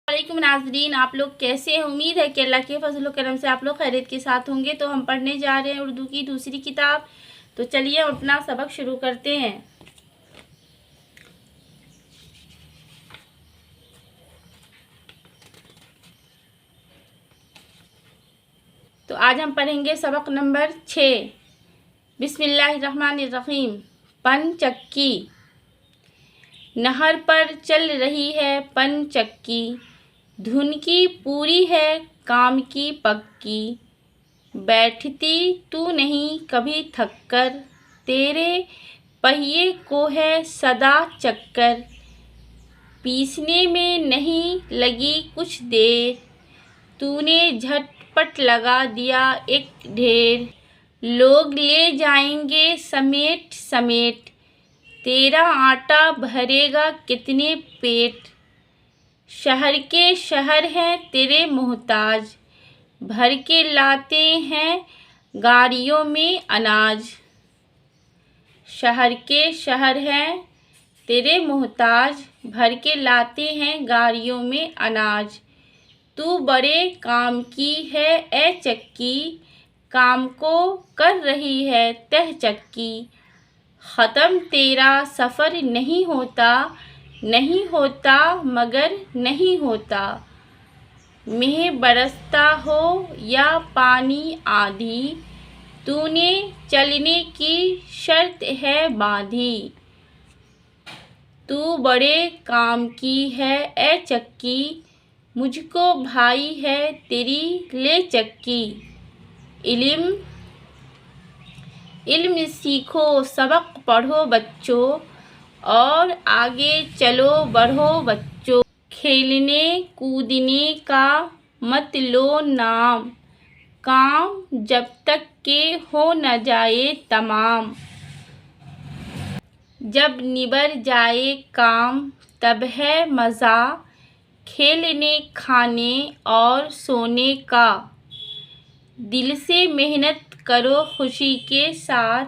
वालेकुम नाजरीन, आप लोग कैसे हैं। उम्मीद है कि अल्लाह के फजल करम से आप लोग खैरियत के साथ होंगे। तो हम पढ़ने जा रहे हैं उर्दू की दूसरी किताब। तो चलिए हम अपना सबक शुरू करते हैं। तो आज हम पढ़ेंगे सबक नंबर 6। बिस्मिल्लाहिर्रहमानिर्रहीम। पनचक्की। नहर पर चल रही है पनचक्की, धुन की पूरी है काम की पक्की। बैठती तू नहीं कभी थक कर, तेरे पहिए को है सदा चक्कर। पीसने में नहीं लगी कुछ देर, तूने झटपट लगा दिया एक ढेर। लोग ले जाएंगे समेट समेट, तेरा आटा भरेगा कितने पेट। शहर के शहर हैं तेरे मोहताज, भर के लाते हैं गाड़ियों में अनाज। शहर के शहर हैं तेरे मोहताज, भर के लाते हैं गाड़ियों में अनाज। तू बड़े काम की है ए चक्की, काम को कर रही है तह चक्की। ख़त्म तेरा सफ़र नहीं होता, नहीं होता मगर नहीं होता। मेह बरसता हो या पानी आधी, तूने चलने की शर्त है बाँधी। तू बड़े काम की है ए चक्की, मुझको भाई है तेरी ले चक्की। इल्म इल्म सीखो सबक पढ़ो बच्चों, और आगे चलो बढ़ो बच्चों। खेलने कूदने का मत लो नाम, काम जब तक के हो न जाए तमाम। जब निबर जाए काम तब है मज़ा, खेलने खाने और सोने का। दिल से मेहनत करो खुशी के साथ,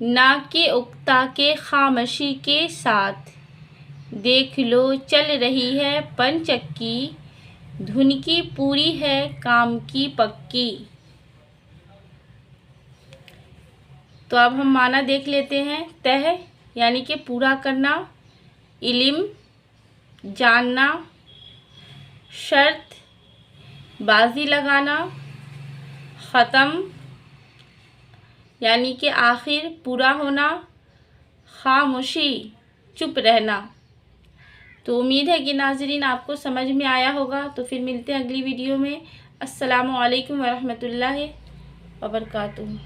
ना कि उक्ता के खामोशी के साथ। देख लो चल रही है पनचक्की, धुन की पूरी है काम की पक्की। तो अब हम माना देख लेते हैं। तह यानी कि पूरा करना, इल्म जानना, शर्त बाजी लगाना, ख़त्म यानी कि आखिर पूरा होना, खामोशी चुप रहना। तो उम्मीद है कि नाज़रीन आपको समझ में आया होगा। तो फिर मिलते हैं अगली वीडियो में। अस्सलामु अलैकुम वरहमतुल्लाहि वबरकातुहू।